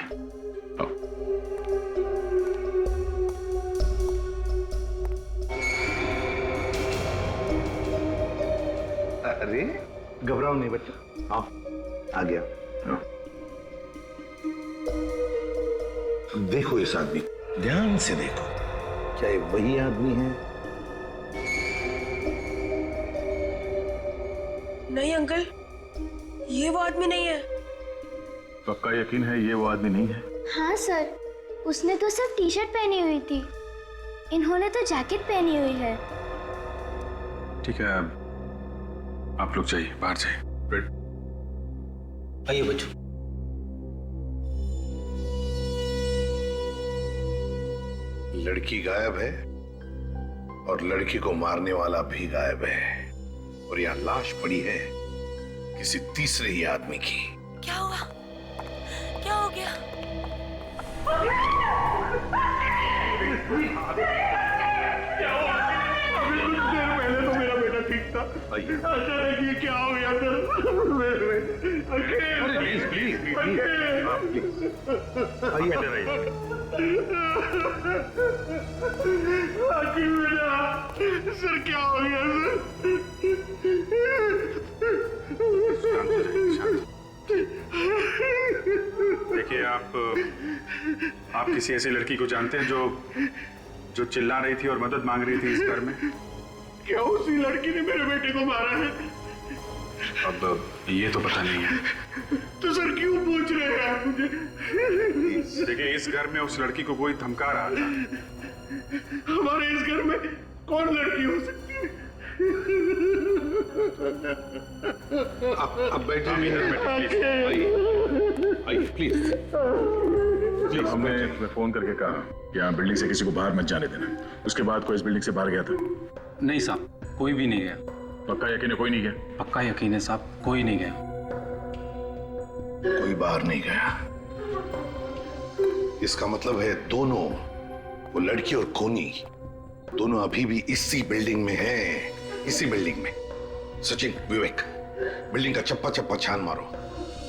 आओ। अरे घबराओ नहीं बच्चा, आओ। आ गया। देखो इस आदमी, ध्यान से देखो, क्या ये वही आदमी है? नहीं अंकल, ये वो आदमी नहीं है। पक्का यकीन है ये वो आदमी नहीं है? हाँ सर, उसने तो सिर्फ टी शर्ट पहनी हुई थी, इन्होंने तो जैकेट पहनी हुई है। ठीक है, आप लोग जाइए, बाहर जाइए। आइए बच्चों। लड़की गायब है और लड़की को मारने वाला भी गायब है, और यहाँ लाश पड़ी है किसी तीसरे ही आदमी की। क्या हुआ? क्या हो गया? पहले तो मेरा बेटा ठीक था। अचानक ये क्या हो गया सर? मेरे बेटे प्लीज सर क्या हो गया सर? देखिए, आप किसी ऐसी लड़की को जानते हैं जो चिल्ला रही थी और मदद मांग रही थी इस घर में? क्या उसी लड़की ने मेरे बेटे को मारा है? अब ये तो पता नहीं है। तो सर क्यों पूछ रहे हैं आप मुझे? देखिए, इस घर में उस लड़की को कोई धमका रहा था। हमारे इस घर में कौन लड़की हो सकती है? अब बैठिए, आइए प्लीज। हमने फोन करके कहा कि यहाँ बिल्डिंग से किसी को बाहर मत जाने देना। उसके बाद कोई इस बिल्डिंग से बाहर गया था? नहीं साहब, कोई भी नहीं गया। पक्का यकीन है कोई नहीं गया? पक्का यकीन है साहब, कोई नहीं गया। कोई बाहर नहीं गया, इसका मतलब है दोनों, वो लड़की और खूनी, दोनों अभी भी इसी बिल्डिंग में हैं, इसी बिल्डिंग में। सचिन, विवेक, बिल्डिंग का चप्पा चप्पा छान मारो,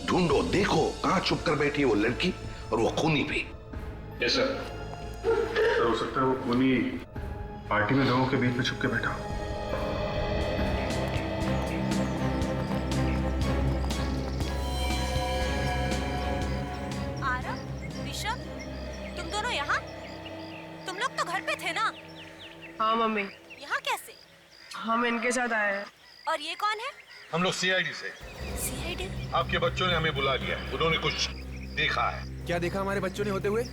ढूंढो, देखो कहां छुप कर बैठी है वो लड़की और वो खूनी भी। Yes sir. सर, हो सकता है वो खूनी पार्टी में लोगों के बीच में छुप के बैठा हो। तुम दोनों यहाँ? तुम लोग तो घर पे थे ना? हाँ मम्मी, यहाँ कैसे? हम इनके साथ आए हैं। और ये कौन है? हम लोग सीआईडी से। सीआईडी? आपके बच्चों ने हमें बुला लिया, उन्होंने कुछ देखा है। क्या देखा हमारे बच्चों ने होते हुए?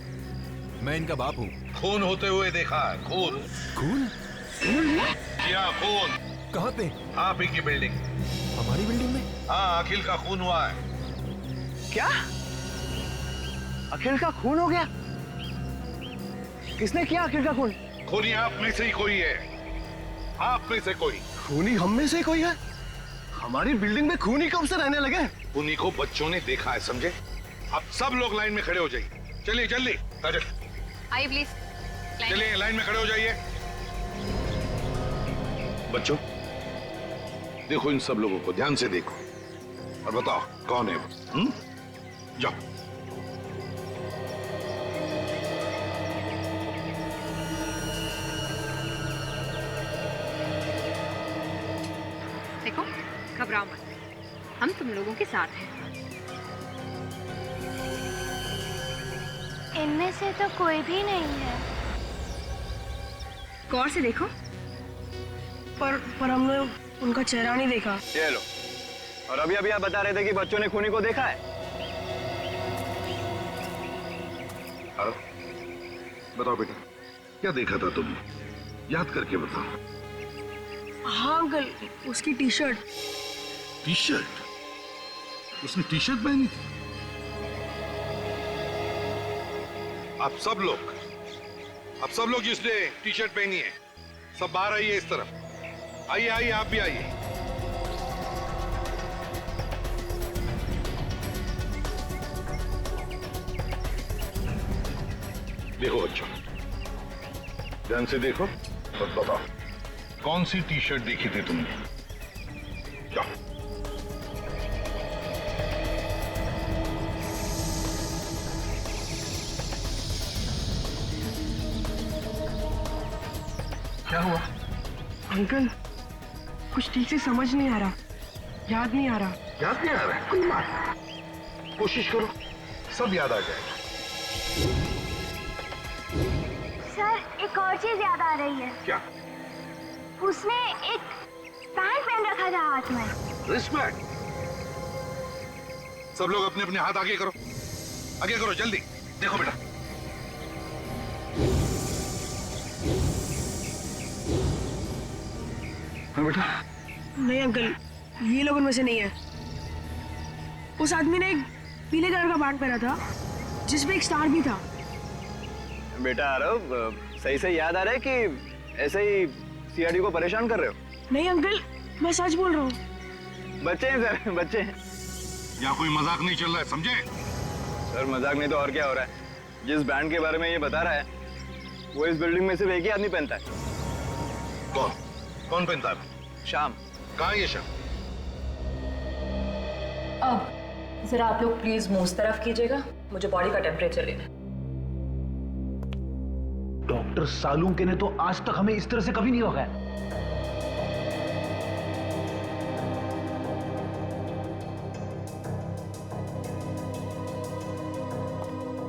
मैं इनका बाप हूँ। खून होते हुए देखा है, खून। खून? जी हाँ, खून। कहाँ पे? आप ही की बिल्डिंग। हमारी बिल्डिंग में? हाँ, अखिल का खून हुआ है। क्या? अखिल का खून हो गया? किसने किया अखिल का खून? खूनी आप में से ही कोई है, आप में से कोई। खूनी हम में से कोई है? हमारी बिल्डिंग में खूनी कब से रहने लगे? खूनी को बच्चों ने देखा है, समझे? अब सब लोग लाइन में खड़े हो जाइए। चलिए जल्दी, काजल आइए प्लीज। चलिए, लाइन में खड़े हो जाइए। बच्चों, देखो इन सब लोगों को, ध्यान से देखो और बताओ कौन है वो। जाओ। देखो, घबराओ मत, हम तुम लोगों के साथ हैं। इनमें से तो कोई भी नहीं है। गौर से देखो। पर हमने उनका चेहरा नहीं देखा। ये लो, और अभी अभी आप बता रहे थे कि बच्चों ने खूनी को देखा है। बताओ बेटा, क्या देखा था तुमने? याद करके बताओ। हाँ अंकल, उसकी टी शर्ट। T shirt? उसने टी शर्ट पहनी थी? आप सब लोग जिसने टी शर्ट पहनी है, सब बाहर आइए इस तरफ। आइए आइए, आप भी आइए। देखो बच्चों, ध्यान से देखो और बताओ कौन सी टी शर्ट देखी थी तुमने? जाओ। क्या हुआ? अंकल कुछ ठीक से समझ नहीं आ रहा, याद नहीं आ रहा। याद नहीं आ रहा है? कोई बात नहीं। कोशिश करो, सब याद आ जाएगा। सर एक और चीज याद आ रही है। क्या? उसने एक पैंट पहन रखा था हाथ में। रिस्पेक्ट। सब लोग अपने अपने हाथ आगे करो, आगे करो जल्दी। देखो बेटा, हाँ बेटा। नहीं अंकल, ये लोग उनमें से नहीं है। उस आदमी ने एक पीले कलर का बैंड पहना था जिसमें एक स्टार भी था। बेटा आरव, सही से याद आ रहा है कि ऐसे ही सीआरडी को परेशान कर रहे हो? नहीं अंकल, मैं सच बोल रहा हूँ। बच्चे हैं सर, बच्चे हैं। यहाँ कोई मजाक नहीं चल रहा है, समझे? सर मजाक नहीं तो और क्या हो रहा है? जिस बैंड के बारे में ये बता रहा है वो इस बिल्डिंग में सिर्फ एक ही आदमी पहनता है। कौन? कौन पहनता है? शाम। कहाँ है ये शाम? अब जरा आप लोग प्लीज मुंह उस तरफ कीजिएगा, मुझे बॉडी का टेम्परेचर लेना है। डॉक्टर सालुंके ने तो आज तक हमें इस तरह से कभी नहीं भगाया।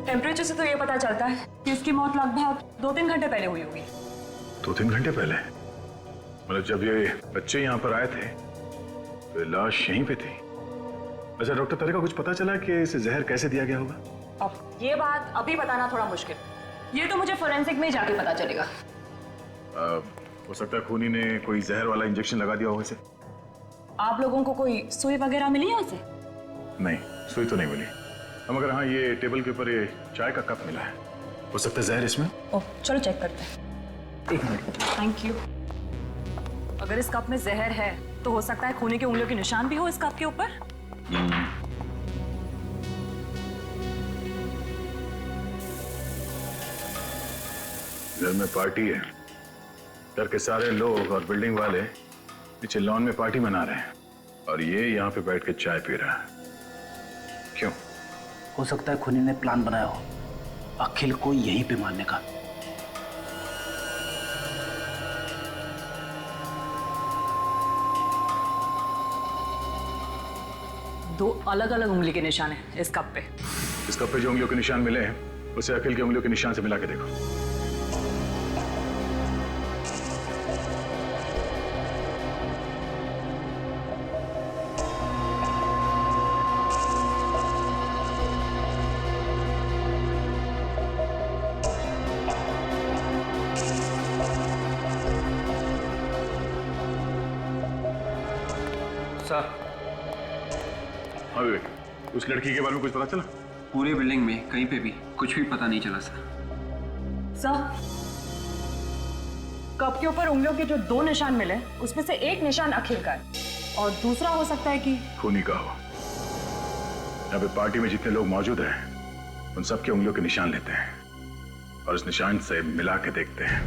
टेम्परेचर से तो ये पता चलता है कि इसकी मौत लगभग 2-3 घंटे पहले हुई होगी। 2-3 घंटे पहले? मतलब जब ये बच्चे यहाँ पर आए थे तो लाश यहीं पे थी। अच्छा डॉक्टर, तेरे को कुछ पता चला कि इसे जहर कैसे दिया गया होगा? अब ये बात अभी बताना थोड़ा मुश्किल, ये तो मुझे फोरेंसिक में ही जाके पता चलेगा। हो सकता है खूनी ने कोई जहर वाला इंजेक्शन लगा दिया हो इसे। आप लोगों को कोई सुई वगैरह मिली है उसे? नहीं, सुई तो नहीं मिली। मगर हाँ, ये टेबल के ऊपर ये चाय का कप मिला है, हो सकता है जहर इसमें। ओह चलो चेक करते हैं। 1 मिनट। Thank you. अगर इस कप में जहर है तो हो सकता है खूनी के उंगलियों के निशान भी हो इस कप के ऊपर। घर में पार्टी है, घर के सारे लोग और बिल्डिंग वाले नीचे लॉन में पार्टी मना रहे हैं और ये यहाँ पे बैठ के चाय पी रहा है। क्यों? हो सकता है खूनी ने प्लान बनाया हो अखिल को यहीं पे मारने का। दो अलग अलग उंगली के निशान हैं इस कप पे। इस कप पे जो उंगलियों के निशान मिले हैं उसे अखिल के उंगलियों के निशान से मिला के देखो। सर, हाँ विवेक, उस लड़की के बारे में कुछ पता चला? पूरी बिल्डिंग में कहीं पे भी कुछ भी पता नहीं चला सर। सर, कप के ऊपर उंगलियों के जो 2 निशान मिले उसमें से एक निशान अखिल का है और दूसरा हो सकता है कि खूनी का हो। यहाँ पे पार्टी में जितने लोग मौजूद हैं उन सबके उंगलियों के निशान लेते हैं और उस निशान से मिला के देखते हैं।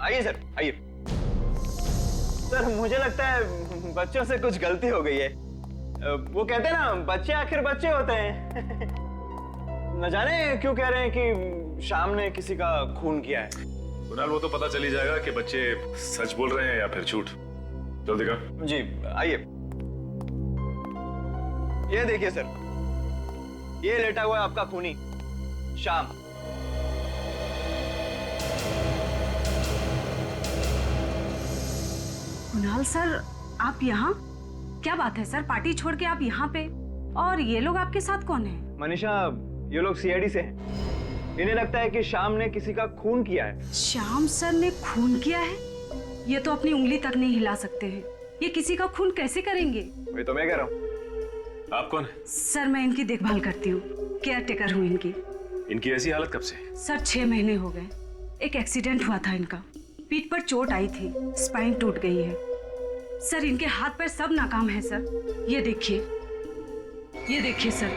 आइए सर, आइए। सर मुझे लगता है बच्चों से कुछ गलती हो गई है। वो कहते हैं ना, बच्चे आखिर बच्चे होते हैं। न जाने क्यों कह रहे हैं कि शाम ने किसी का खून किया है। कुणाल, वो तो पता चल ही जाएगा कि बच्चे सच बोल रहे हैं या फिर झूठ। चल दिखा। जी आइए। ये देखिए सर, ये लेटा हुआ है आपका खूनी शाम। कुणाल सर, आप यहाँ? क्या बात है सर, पार्टी छोड़ के आप यहाँ पे? और ये लोग आपके साथ कौन है? मनीषा, ये लोग सीआईडी से हैं। इन्हें लगता है कि शाम ने किसी का खून किया है। श्याम सर ने खून किया है? ये तो अपनी उंगली तक नहीं हिला सकते हैं। ये किसी का खून कैसे करेंगे? वही तो मैं कह रहा हूँ। आप कौन है? सर मैं इनकी देखभाल करती हूँ, केयर टेकर हूँ इनकी। इनकी ऐसी हालत कब से? सर 6 महीने हो गए। एक एक्सीडेंट हुआ था इनका, पीठ पर चोट आई थी, स्पाइन टूट गई है। सर इनके हाथ पैर सब नाकाम है सर। ये देखिए, ये देखिए सर।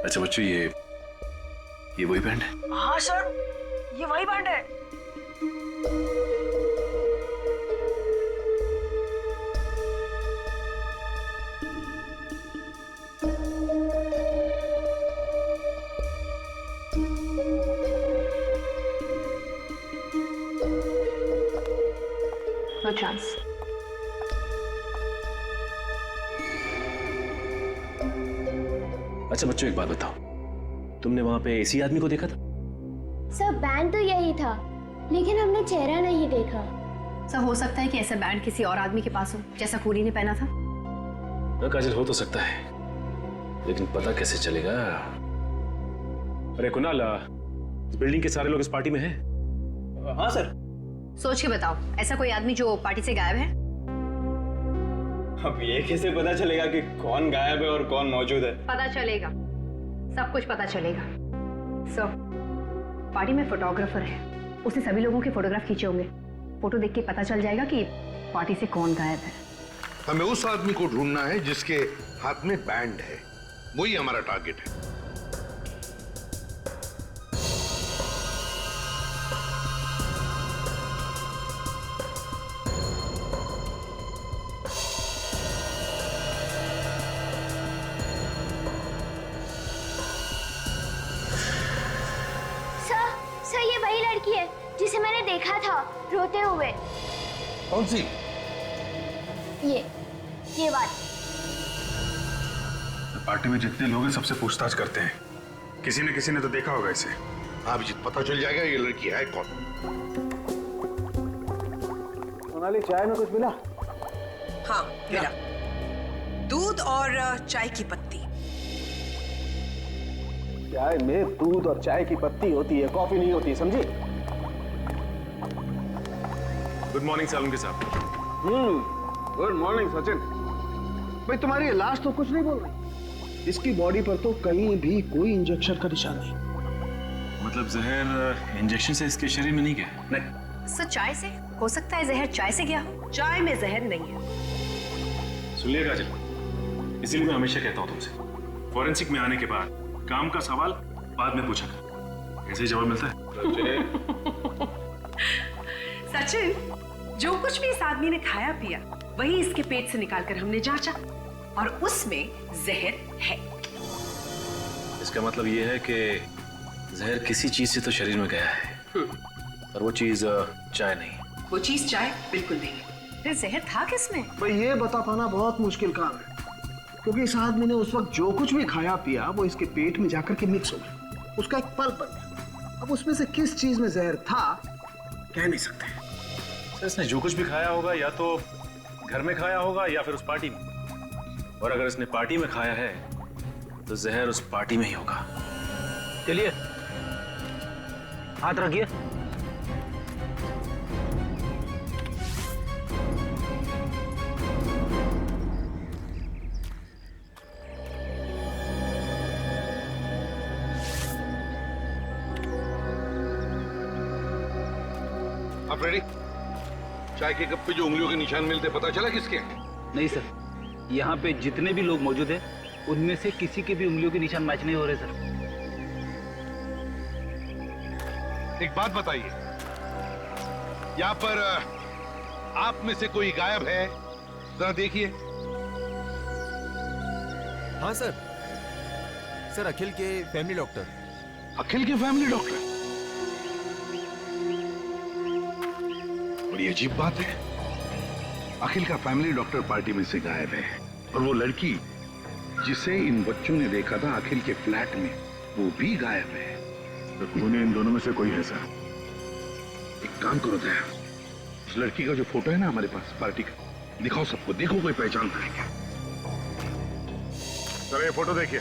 अच्छा बच्चों, ये वही बैंड है? हाँ सर, ये वही बैंड है। No chance. अच्छा बच्चों, एक बात बताओ, तुमने वहां पे इसी आदमी को देखा था? सर बैंड तो यही था, लेकिन हमने चेहरा नहीं देखा। सर हो सकता है कि ऐसा बैंड किसी और आदमी के पास हो, जैसा खूनी ने पहना था। ना काजल, हो तो सकता है, लेकिन पता कैसे चलेगा? अरे कुणाल, इस बिल्डिंग के सारे लोग इस पार्टी में हैं? हाँ सर। सोच के बताओ, ऐसा कोई आदमी जो पार्टी से गायब है? अब ये कैसे पता चलेगा कि कौन गायब है और कौन मौजूद है? पता चलेगा, सब कुछ पता चलेगा। सर, पार्टी में फोटोग्राफर है, उसने सभी लोगों के फोटोग्राफ खींचे होंगे। फोटो देख के पता चल जाएगा कि पार्टी से कौन गायब है। हमें उस आदमी को ढूंढना है जिसके हाथ में बैंड है, वही हमारा टारगेट है। सर ये वही लड़की है जिसे मैंने देखा था रोते हुए। कौन सी? ये बात। पार्टी में जितने लोग हैं सबसे पूछताछ करते हैं, किसी ने तो देखा होगा इसे। हाँ अभिजीत, पता चल जाएगा ये लड़की है कौन। सोनाली, चाय में कुछ मिला? हाँ मिला, दूध और चाय की पत्ती। चाय में दूध और चाय की पत्ती होती है, कॉफी नहीं होती, समझी? गुड मॉर्निंग सालुंके साहब। Good morning Sachin. भाई तुम्हारी लाश तो कुछ नहीं बोल रही, इसकी बॉडी पर तो कहीं भी कोई इंजेक्शन का निशान नहीं। मतलब जहर इंजेक्शन से इसके शरीर में नहीं गया? नहीं। सर चाय से हो सकता है, जहर चाय से गया हो। चाय में जहर नहीं है। सुन लिया काजल, इसीलिए मैं हमेशा कहता हूँ तुमसे, फॉरेंसिक में आने के बाद काम का सवाल बाद में पूछा कर, ऐसे ही जवाब मिलता है। सचिन, जो कुछ भी इस आदमी ने खाया पिया वही इसके पेट से निकालकर हमने जांचा और उसमें जहर है। इसका मतलब ये है कि जहर किसी चीज से तो शरीर में गया है, और वो चीज चाय नहीं। वो चीज चाय बिल्कुल नहीं है। फिर जहर था किसमें? भाई ये बता पाना बहुत मुश्किल काम है, क्योंकि इस आदमी ने उस वक्त जो कुछ भी खाया पिया वो इसके पेट में जाकर के मिक्स हो गया, उसका एक पल्प बन गया। अब उसमें से किस चीज में जहर था कह नहीं सकते। सर इसने जो कुछ भी खाया होगा या तो घर में खाया होगा या फिर उस पार्टी में, और अगर इसने पार्टी में खाया है तो जहर उस पार्टी में ही होगा। चलिए हाथ रखिए। आप रेडी? चाय के कप पे जो उंगलियों के निशान मिलते पता चला किसके? नहीं सर, यहाँ पे जितने भी लोग मौजूद हैं उनमें से किसी के भी उंगलियों के निशान मैच नहीं हो रहे सर। एक बात बताइए, यहाँ पर आप में से कोई गायब है? जरा देखिए। हाँ सर, सर अखिल के फैमिली डॉक्टर। अखिल के फैमिली डॉक्टर? बड़ी अजीब बात है, अखिल का फैमिली डॉक्टर पार्टी में से गायब है, और वो लड़की जिसे इन बच्चों ने देखा था अखिल के फ्लैट में, वो भी गायब है। तो खूनी इन दोनों में से कोई है सर। एक काम करो दया, उस लड़की का जो फोटो है ना हमारे पास पार्टी का, दिखाओ सबको, देखो कोई पहचानता है क्या। सर ये फोटो देखिए,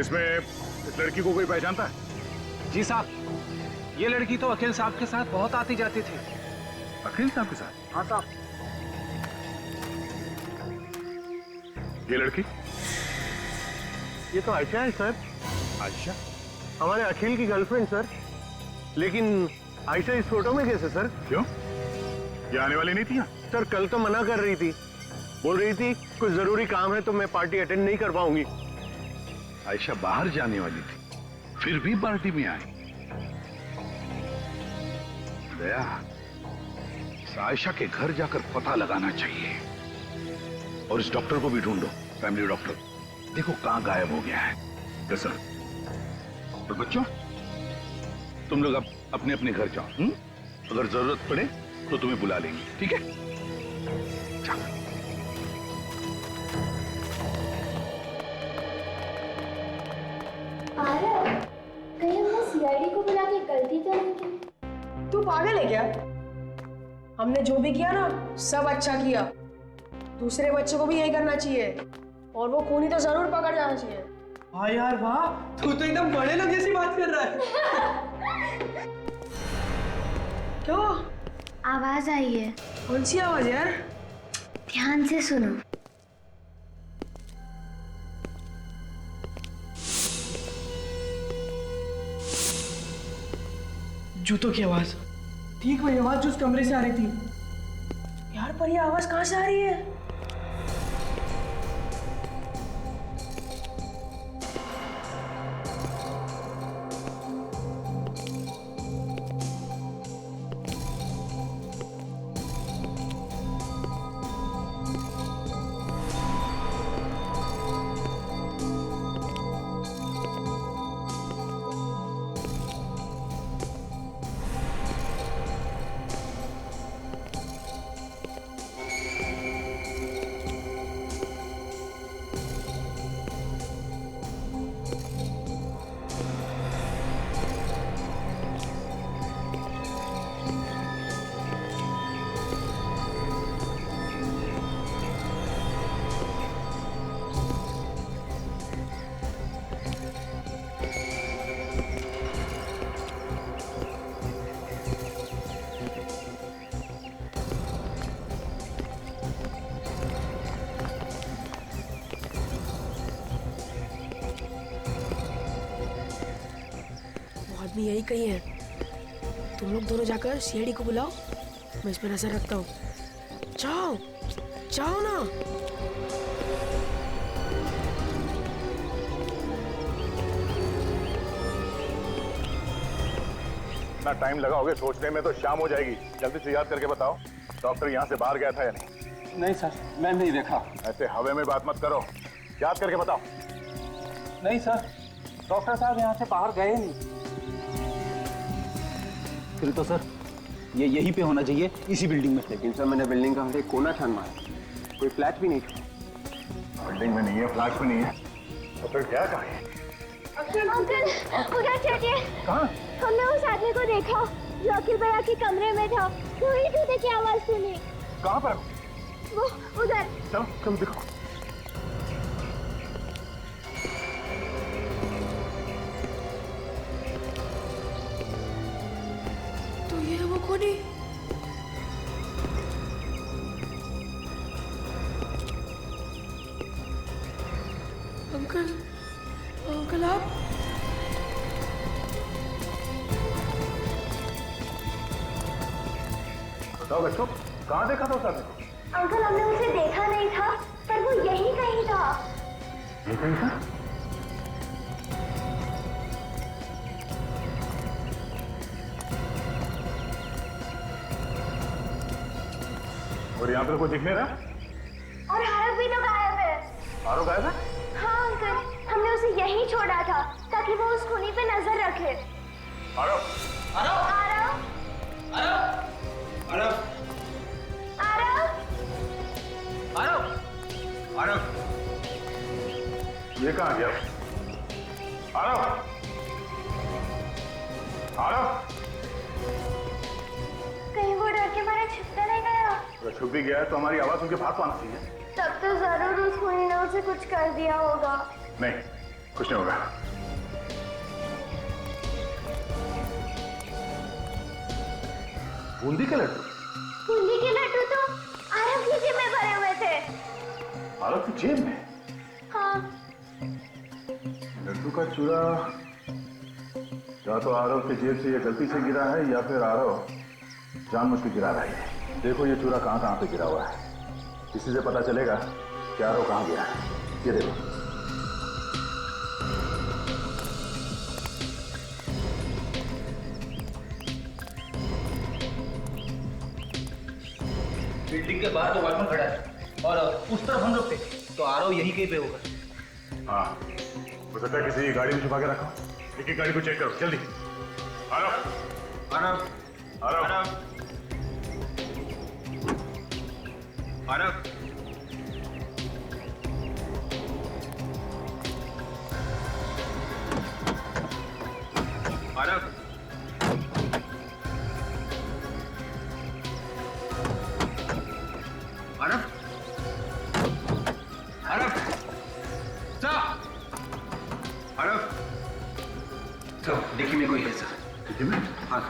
इसमें इस लड़की को कोई पहचानता है? जी साहब, ये लड़की तो अखिल साहब के साथ बहुत आती जाती थी। अखिल साहब के साथ? हाँ साहब। ये लड़की? ये तो आयशा है सर। आयशा? हमारे अखिल की गर्लफ्रेंड सर। लेकिन आयशा इस फोटो में कैसे सर? क्यों, ये आने वाली नहीं थी यहाँ? सर कल तो मना कर रही थी, बोल रही थी कुछ जरूरी काम है तो मैं पार्टी अटेंड नहीं कर पाऊंगी। आयशा बाहर जाने वाली थी, फिर भी पार्टी में आई। दया, इस आयशा के घर जाकर पता लगाना चाहिए, और इस डॉक्टर को भी ढूंढो, फैमिली डॉक्टर, देखो कहां गायब हो गया है। Yes sir. और बच्चों, तुम लोग अब अपने अपने घर जाओ। अगर जरूरत पड़े तो तुम्हें बुला लेंगे, ठीक है? जाओ। कहीं हमने सीआईडी को बुला के गलती तो नहीं की? तू पागल है क्या? हमने जो भी किया ना सब अच्छा किया। दूसरे बच्चों को भी यही करना चाहिए और वो खूनी तो जरूर पकड़ जाना चाहिए। हाँ यार वाह, तू तो एकदम बड़े लोग जैसी बात कर रहा है। क्यों? आवाज आई है। कौन सी आवाज यार? ध्यान से सुनो। जूतों की आवाज। ठीक वही आवाज जो उस कमरे से आ रही थी। यार पर ये आवाज कहाँ से आ रही है? आदमी यही कहीं है। तुम लोग दोनों जाकर सीआईडी को बुलाओ, मैं इस पर नजर रखता हूँ। जाओ जाओ ना। इतना टाइम लगाओगे सोचने में तो शाम हो जाएगी। जल्दी से याद करके बताओ, डॉक्टर यहाँ से बाहर गया था या नहीं? नहीं सर, मैं नहीं देखा। ऐसे हवा में बात मत करो, याद करके बताओ। नहीं सर, डॉक्टर साहब यहाँ से बाहर गए नहीं। फिर तो सर ये यहीं पे होना चाहिए, इसी बिल्डिंग में। लेकिन सर मैंने बिल्डिंग का हर एक कोना छान मारा, कोई फ्लैट भी नहीं था। बिल्डिंग में नहीं है, फ्लैट में नहीं है, तो फिर क्या कहा? अंकल उधर चलिए। कहाँ? हमने उस आदमी को देखा जो अखिल भैया के कमरे में था। वही जूते की आवाज सुनी। कहाँ पर? वो उधर। चलो चलो दिखाओ। तो ये वो खूनी। अंकल अंकल आप? बताओ बच्चों, कहाँ देखा था उस आदमी को? अंकल हमने उसे देखा नहीं था, पर वो यही कहीं था। ये कहीं था? और यहाँ पर कोई दिख नहीं रहा? और आरव भी तो गायब है। आरव गायब है? हाँ अंकल, हमने उसे यहीं छोड़ा था ताकि वो उस खूनी पे नजर रखे। आरव! आरव! आरव! आरव! आरव! आरव! आरव! ये कहाँ गया? आरव! आरव! कहीं वो डर के मारे छिपता नहीं गया? अगर छुप भी गया है तो हमारी आवाज उनके पास आना चाहिए। तब तो जरूर उस खूनी ने उसे कुछ कर दिया होगा। नहीं, कुछ नहीं होगा। बूंदी के लड्डू? बूंदी के लड्डू तो आरव की जेब में भरे हुए थे। आरव की जेब में? हाँ। लड्डू का चूरा या तो आरव की जेब से ये गलती से गिरा है या फिर आरव जानबूझ के गिरा रहा है। देखो ये चूरा कहाँ कहाँ पे गिरा हुआ है, इसी से पता चलेगा कि आरव कहाँ गया है। ये देखो। बिल्डिंग के बाहर तो वॉचमैन खड़ा है और उस तरफ हम लोग थे, तो आरव यहीं कहीं पे होगा। हाँ, हो सकता है किसी गाड़ी में छुपा के रखा। एक गाड़ी को चेक करो जल्दी। आरव आरव आरव आरव आरव आरव आरव स्टॉप आरव सर देखिए मेरे कोई है सर। देखिए मैं हाँ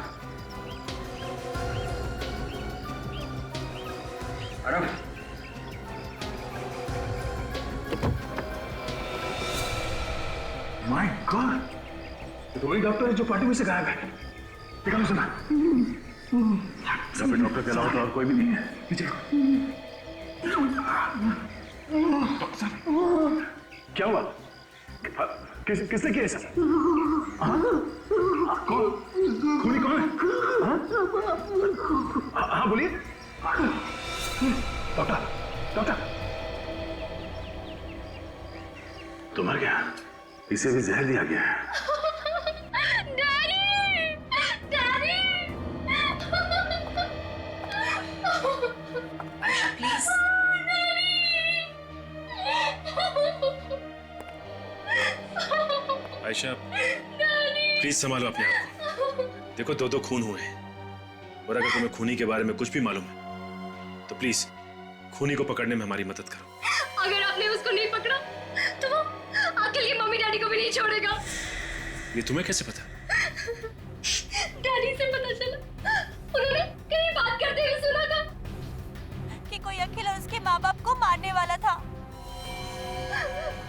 आरव माय गॉड, तो वही डॉक्टर है जो पार्टी में से गायब है। देखा सुना यहाँ पे डॉक्टर के अलावा तो और कोई भी नहीं है। पीछे क्या हुआ? किसने किया ऐसा? कौन? खूनी कौन है? हाँ बोलिए। डॉक्टर डॉक्टर तो मर गया, इसे भी जहर दिया गया है। आयशा प्लीज संभालो अपने आप को। देखो दो खून हुए हैं और अगर तुम्हें खूनी के बारे में कुछ भी मालूम है तो प्लीज खूनी को पकड़ने में हमारी मदद करो। अगर आपने उसको नहीं पकड़ा तो वो अखिल की मम्मी डैडी को भी नहीं छोड़ेगा। ये तुम्हें कैसे पता? डैडी से पता चला, उन्होंने कहीं बात करते हुए सुना था कि कोई अखिल और उसके माँ बाप को मारने वाला था।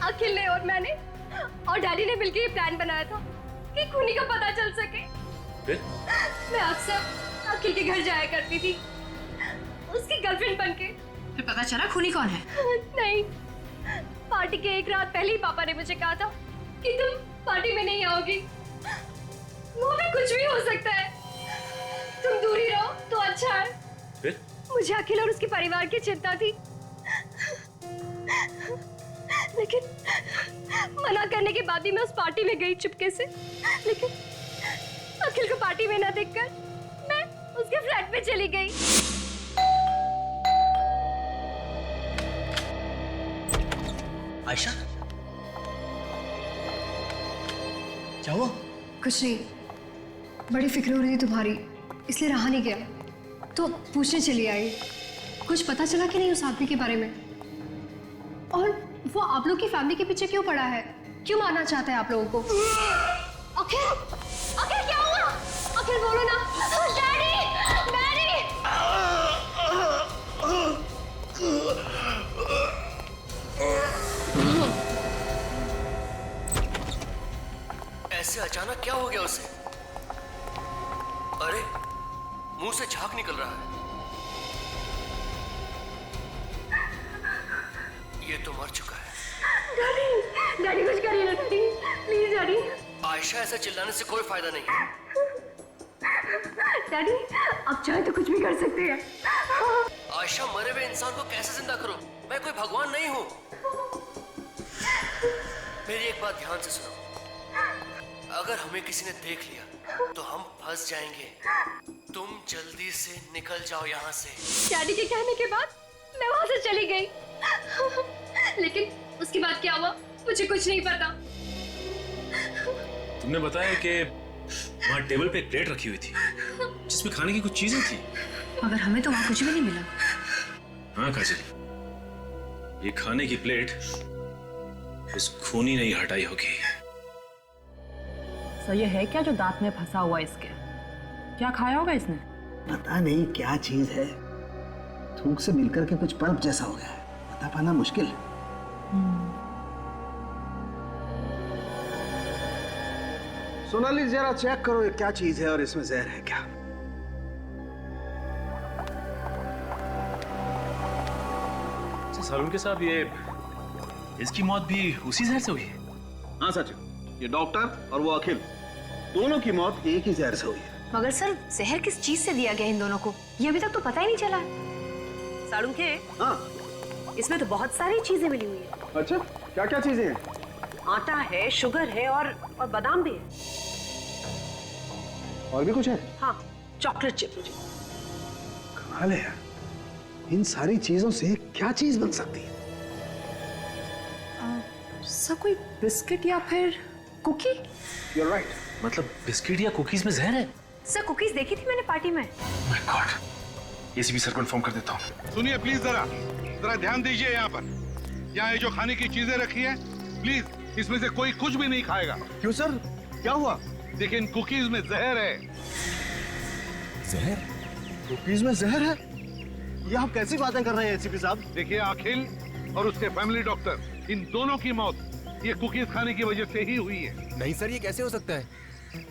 अखिल ने और मैंने और डैडी ने मिलकर ये प्लान बनाया था कि खूनी का पता चल सके। फिर? मैं अक्सर अखिल के घर जाया करती थी उसकी गर्लफ्रेंड बनके। फिर पता चला खूनी कौन है? नहीं, पार्टी के एक रात पहले ही पापा ने मुझे कहा था कि तुम पार्टी में नहीं आओगी। वो भी कुछ भी हो सकता है, तुम दूर ही रहो तो अच्छा है। फिर? मुझे अखिल और उसके परिवार की चिंता थी, लेकिन मना करने के बाद ही मैं उस पार्टी में गई चुपके से। लेकिन अखिल को पार्टी में ना देखकर मैं उसके फ्लैट में चली गई। आयशा क्या हुआ? कुछ नहीं, बड़ी फिक्र हो रही थी तुम्हारी, इसलिए रहा नहीं गया तो पूछने चली आई। कुछ पता चला कि नहीं उस आदमी के बारे में? और वो आप लोग की फैमिली के पीछे क्यों पड़ा है? क्यों मारना चाहता है आप लोगों को? अखिल, अखिल क्या हुआ? अखिल बोलो ना। Daddy, daddy. ऐसे अचानक क्या हो गया उसे? अरे मुंह से झाग निकल रहा है। ये तो मर चुका है। डैडी, डैडी कुछ करिए ना डैडी, प्लीज डैडी। आयशा ऐसे चिल्लाने से कोई फायदा नहीं है। डैडी आप चाहे तो कुछ भी कर सकते हैं। आयशा मरे हुए इंसान को कैसे जिंदा करो? मैं कोई भगवान नहीं हूँ। मेरी एक बात ध्यान से सुनो, अगर हमें किसी ने देख लिया तो हम फंस जाएंगे। तुम जल्दी से निकल जाओ यहाँ से। डैडी के कहने के बाद मैं वहां से चली गई, लेकिन उसके बाद क्या हुआ मुझे कुछ नहीं पता। तुमने बताया कि वहाँ टेबल पे एक प्लेट रखी हुई थी जिसमें खाने की कुछ चीजें थी, मगर हमें तो वहाँ कुछ भी नहीं मिला। हाँ काजल, ये खाने की प्लेट उस खूनी ने ही हटाई होगी। तो ये है क्या जो दांत में फंसा हुआ इसके? क्या खाया होगा इसने? पता नहीं क्या चीज है, थूक से मिलकर के कुछ पल्प जैसा हो गया है, बता पाना मुश्किल है। सोनाली जरा चेक करो ये क्या चीज है और इसमें जहर है क्या? सालून के साहब, ये इसकी मौत भी उसी जहर से हुई है? हाँ सच, ये डॉक्टर और वो अखिल दोनों की मौत एक ही जहर से हुई है। मगर सर जहर किस चीज से दिया गया इन दोनों को, ये अभी तक तो पता ही नहीं चला है। साड़ू के हाँ, इसमें तो बहुत सारी चीजें मिली हुई है। अच्छा क्या क्या चीजें हैं? आटा है, शुगर है और बादाम भी है। और भी कुछ है? हाँ, चॉकलेट चिप। कमाल है यार, इन सारी चीजों से क्या चीज बन सकती है? सर कोई बिस्किट या फिर कुकी? You're right. मतलब बिस्किट या कुकीज में जहर है? सर कुकीज देखी थी मैंने पार्टी में। माय गॉड, एसीपी सर को इन्फॉर्म कर देता हूँ। सुनिए प्लीज, जरा ध्यान दीजिए। यहाँ पर यहाँ ये जो खाने की चीजें रखी है, प्लीज इसमें से कोई कुछ भी नहीं खाएगा। क्यों सर, क्या हुआ? देखिए इन कुकीज में जहर है। जहर? कुकीज में जहर है? ये आप कैसी बातें कर रहे हैं एसीपी साहब? देखिए अखिल और उसके फैमिली डॉक्टर, इन दोनों की मौत ये कुकीज खाने की वजह से ही हुई है। नहीं सर, ये कैसे हो सकता है?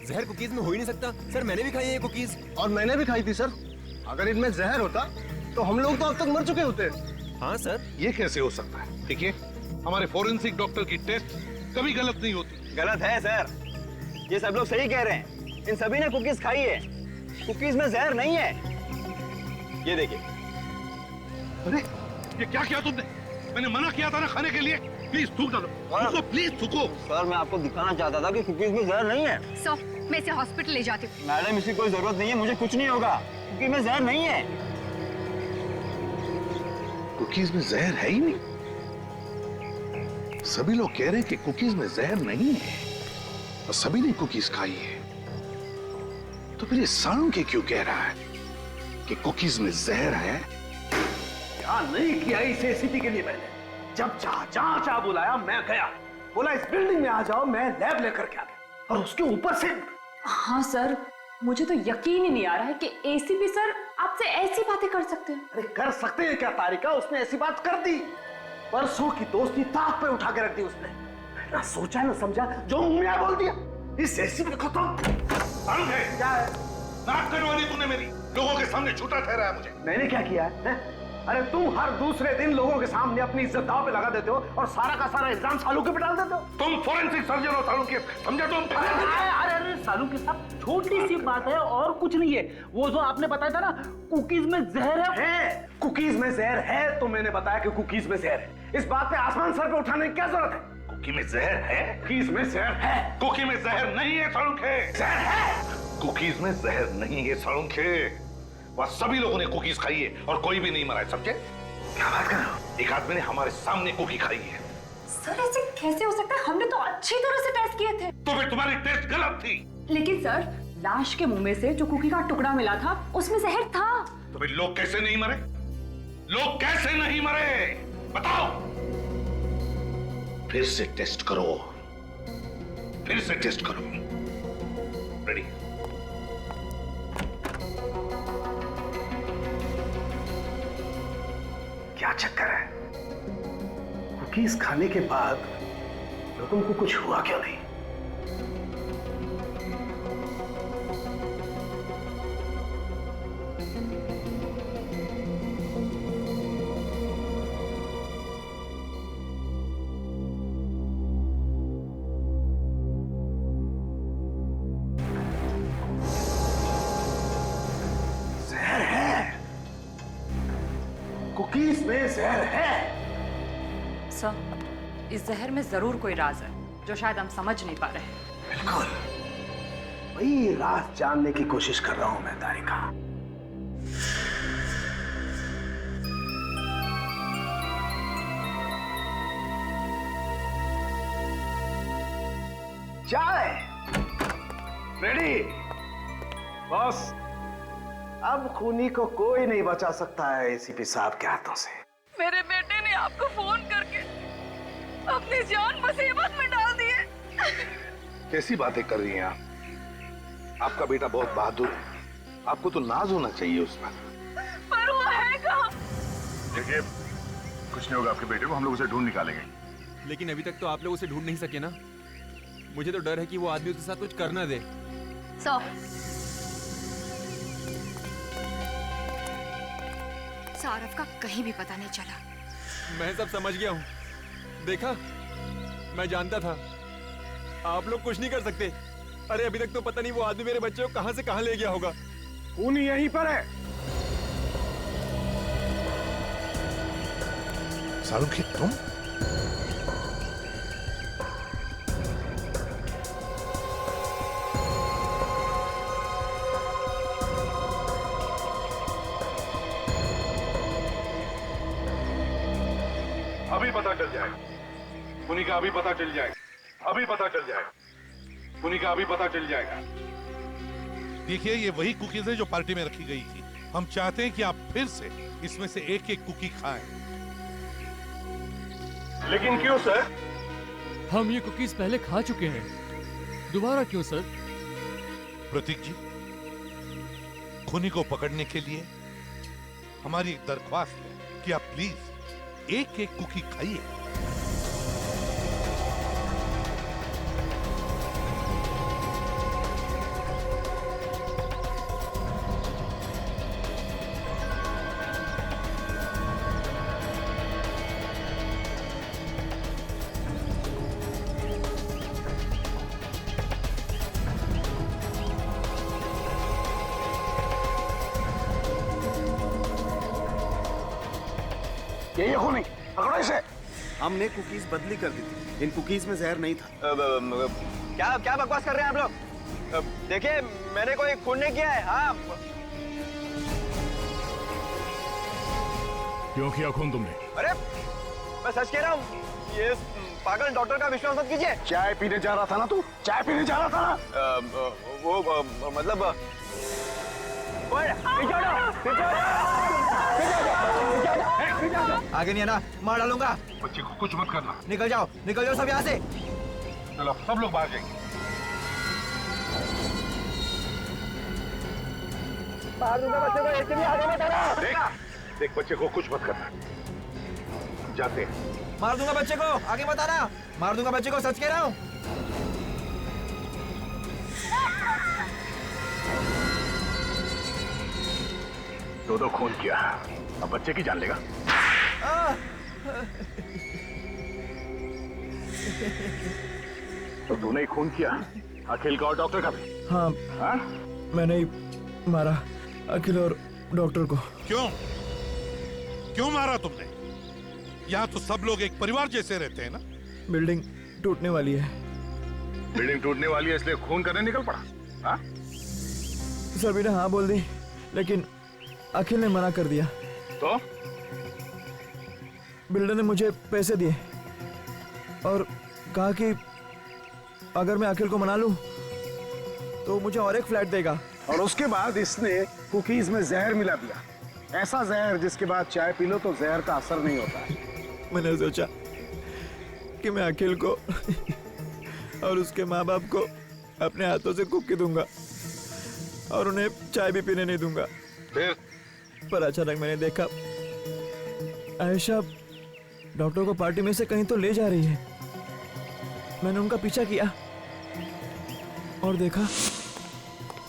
जहर कुकीज में हो ही नहीं सकता। सर मैंने भी खाई है ये कुकीज। और मैंने भी खाई थी सर। अगर इनमें जहर होता तो हम लोग तो अब तक मर चुके होते। हाँ सर। ये कैसे हो सकता है? देखिए हमारे फोरेंसिक डॉक्टर की टेस्ट कभी गलत नहीं होती। गलत है सर, ये सब लोग सही कह रहे हैं। इन सभी ने कुकीज खाई है, कुकीज में जहर नहीं है। ये देखिए। अरे ये क्या किया तुमने? मैंने मना किया था ना खाने के लिए। प्लीज थूक डालो, थूको प्लीज थूको। सर मैं आपको दिखाना चाहता था कि कुकीज में जहर नहीं है। सर मैं इसे हॉस्पिटल ले जाती हूँ। मैडम इसकी कोई जरूरत नहीं है, मुझे कुछ नहीं होगा। कुकीज में जहर नहीं है। कुकीज में जहर है ही नहीं। सभी लोग कह रहे हैं कि कुकीज में जहर नहीं है और सभी ने कुकीज खाई है। तो फिर ये साणु के क्यों कह रहा है कि कुकीज में जहर है? क्या नहीं किया इस एसीपी के लिए मैंने। जब चाह जहां चाह बुलाया मैं गया, बोला इस बिल्डिंग में आ जाओ, मैं लैब लेकर के आ गया। और उसके ऊपर से हाँ सर, मुझे तो यकीन ही नहीं आ रहा है कि एसीपी सर आपसे ऐसी बातें कर सकते हैं। अरे कर सकते हैं क्या तारिका, उसने ऐसी बात कर दी। परसों की दोस्ती ताक पे उठा के रख दी उसने। ना सोचा ना समझा, जो मुंह में आया बोल दिया। इस एसीपी को तो क्या है? नाक कटवा दी तूने मेरी, लोगों के सामने झूठा ठहराया मुझे। मैंने क्या किया है? अरे तुम हर दूसरे दिन लोगों के सामने अपनी इज्जत दांव पे लगा देते हो और सारा का सारा इल्जाम सालू के पे डाल देते हो। तुम फोरेंसिक सर्जन हो सालू के, समझे तुम? अरे सालू के साथ छोटी सी बात है और कुछ नहीं है। वो जो आपने बताया था ना कुकीज में जहर है। कुकीज में जहर है तो मैंने बताया कि कुकीज में जहर है। इस बात पे आसमान सर पे उठाने की क्या जरूरत है? कुकी में जहर है? कुकीज में जहर है। कुकी में जहर नहीं है सालू के। जहर है। कुकीज में जहर नहीं है सालू के। वह सभी लोगों ने कुकीज खाई है और कोई भी नहीं मरा है, समझे? क्या बात कर रहे हो? एक आदमी ने हमारे सामने कुकी खाई है। सर ऐसे कैसे हो सकता है? हमने तो अच्छी तरह से टेस्ट किए थे। तो फिर तुम्हारी टेस्ट गलत थी। लेकिन सर लाश के मुंह में से जो कुकी का टुकड़ा मिला था उसमें जहर था। तो फिर लोग कैसे नहीं मरे? लोग कैसे नहीं मरे बताओ? फिर से टेस्ट करो, फिर से टेस्ट करो। रेडी? क्या चक्कर है? कुकीज खाने के बाद लोगों को कुछ हुआ क्यों नहीं? जहर है, कुकीज में जहर है। सर इस जहर में जरूर कोई राज है जो शायद हम समझ नहीं पा रहे हैं। बिल्कुल वही राज जानने की कोशिश कर रहा हूं मैं तारिका। चाय रेडी? बॉस अब खूनी को कोई नहीं बचा सकता है एसीपी साहब के हाथों से। मेरे बेटे ने आपको फोन करके अपनी जान मुसीबत में डाल दी है। कैसी बातें कर रही हैं आप? आपका बेटा बहुत बहादुर है, आपको तो नाज होना चाहिए उस पर वो है कहाँ? देखिए कुछ नहीं होगा आपके बेटे को, हम लोग उसे ढूंढ निकालेंगे। लेकिन अभी तक तो आप लोग उसे ढूंढ नहीं सके ना। मुझे तो डर है कि वो आदमी उसके साथ कुछ कर ना दे। सौरभ का कहीं भी पता नहीं चला। मैं सब समझ गया हूँ। देखा, मैं जानता था आप लोग कुछ नहीं कर सकते। अरे अभी तक तो पता नहीं वो आदमी मेरे बच्चे को कहां से कहां ले गया होगा। खूनी यहीं पर है। सालू की तुम? पता चल जाएगा। खूनी का अभी पता चल जाएगा, अभी पता चल जाएगा। खूनी का अभी पता चल जाएगा। देखिए, ये वही कुकीज है जो पार्टी में रखी गई थी। हम चाहते हैं कि आप फिर से इसमें से एक एक कुकी खाएं। लेकिन क्यों सर? हम ये कुकीज पहले खा चुके हैं, दोबारा क्यों सर? प्रतीक जी, खूनी को पकड़ने के लिए हमारी एक दरख्वास्त है कि आप प्लीज एक एक कुकी खाइए। ये खूनी, पकड़ो इसे। हमने कुकीज बदली कर दी थी, इन कुकीज में जहर नहीं था। क्या क्या बकवास कर रहे हैं आप लोग? देखिए, मैंने कोई खून नहीं किया है। हाँ, क्यों किया खून तुमने? अरे मैं सच कह रहा हूँ, ये पागल डॉक्टर का विश्वास मत कीजिए। चाय पीने जा रहा था ना तू? चाय पीने जा रहा था ना? वो मतलब आगे नहीं है ना, मार डालूंगा। बच्चे को कुछ मत करना। निकल जाओ सब यहाँ से। चलो सब लोग बाहर जाएंगे। मार दूंगा बच्चे को, एक भी आगे मत आना। देख बच्चे को कुछ मत करना। जाते हैं। मार दूंगा बच्चे को, आगे मत आना। मार दूंगा बच्चे को, सच कह रहा हूँ। दो खून किया, अब बच्चे की जान लेगा। तो तूने ही खून किया, अखिल का और डॉक्टर का भी? हाँ, हाँ? मैंने ही मारा अखिल और डॉक्टर को। क्यों मारा तुमने? यहाँ तो सब लोग एक परिवार जैसे रहते हैं ना। बिल्डिंग टूटने वाली है। बिल्डिंग टूटने वाली है इसलिए खून करने निकल पड़ा? हाँ? सभी ने हाँ बोल दी, लेकिन अखिल ने मना कर दिया। तो बिल्डर ने मुझे पैसे दिए और कहा कि अगर मैं अखिल को मना लूं तो मुझे और एक फ्लैट देगा। और उसके बाद इसने कुकीज में जहर मिला दिया, ऐसा जहर जिसके बाद चाय पी लो तो जहर का असर नहीं होता है। मैंने सोचा कि मैं अखिल को और उसके माँ बाप को अपने हाथों से कुकी दूंगा और उन्हें चाय भी पीने नहीं दूंगा। पर अचानक मैंने देखा आयशा डॉक्टर को पार्टी में से कहीं तो ले जा रही है। मैंने उनका पीछा किया और देखा।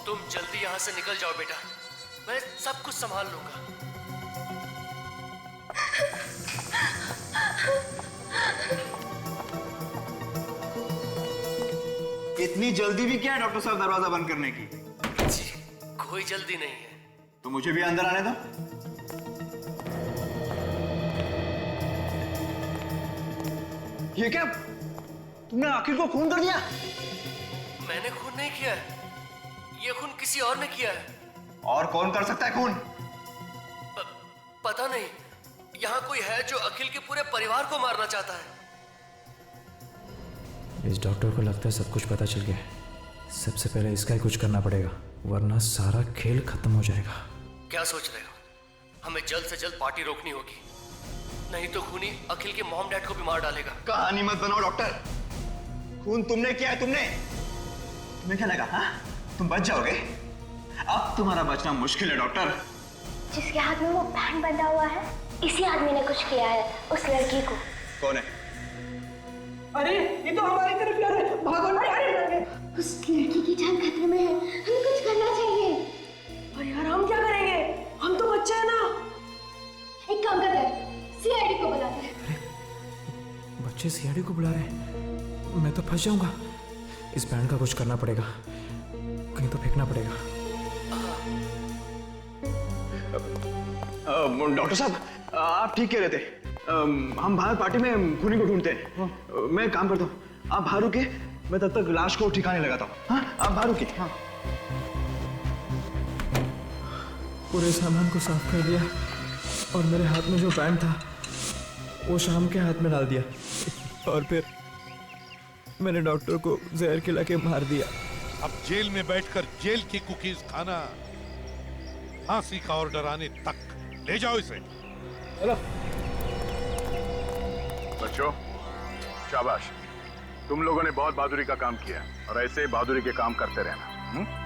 तुम जल्दी यहाँ से निकल जाओ बेटा, मैं सब कुछ संभाल लूंगा। इतनी जल्दी भी क्या है डॉक्टर साहब दरवाजा बंद करने की? जी, कोई जल्दी नहीं है। तो मुझे भी अंदर आने दो। ये क्या, तुमने अखिल को खून कर दिया? मैंने खून नहीं किया है, ये खून किसी और ने किया है। और कौन कर सकता है खून? पता नहीं, यहाँ कोई है जो अखिल के पूरे परिवार को मारना चाहता है। इस डॉक्टर को लगता है सब कुछ पता चल गया है। सबसे पहले इसका ही कुछ करना पड़ेगा, वरना सारा खेल खत्म हो जाएगा। क्या सोच रहे हो? हमें जल्द से जल्द पार्टी रोकनी होगी, नहीं तो खूनी अखिल के मॉम डैड को भी मार डालेगा। कहानी मत बनाओ डॉक्टर, खून तुमने किया है। तुम्हें क्या लगा? हाँ, तुम बच जाओगे? अब तुम्हारा बचना मुश्किल है डॉक्टर। जिसके हाथ में वो बैंड बंधा हुआ है, इसी आदमी ने कुछ किया है उस लड़की को। कौन है? अरे ये तो हमारी तरफ आ रहा है, भागो ना। अरे उस लड़की की जान खतरे में है, हमें कुछ करना चाहिए। और यार हम क्या करेंगे? हम तो बच्चे हैं ना। एक काम करते हैं, सीआईडी को बुलाते हैं। बच्चे सीआईडी को बुला रहे हैं, मैं तो फंस जाऊंगा। इस बैंड का कुछ करना पड़ेगा, कहीं तो फेंकना पड़ेगा। डॉक्टर साहब, आप ठीक कह रहे थे। हम बाहर पार्टी में खूनी को ढूंढते हैं। मैं एक काम करता हूँ, आप बाहर रुके, मैं तब तक लाश को ठिकाने लगाता हूँ। हाँ, आप बाहर रुके। हाँ। पूरे सामान को साफ कर दिया और मेरे हाथ में जो बैंड था वो शाम के हाथ में डाल दिया और फिर मैंने डॉक्टर को जहर खिला के मार दिया। अब जेल में बैठकर जेल की कुकीज खाना, फांसी का ऑर्डर आने तक। ले जाओ इसे। बच्चों, शाबाश, तुम लोगों ने बहुत बहादुरी का काम किया और ऐसे ही बहादुरी के काम करते रहना।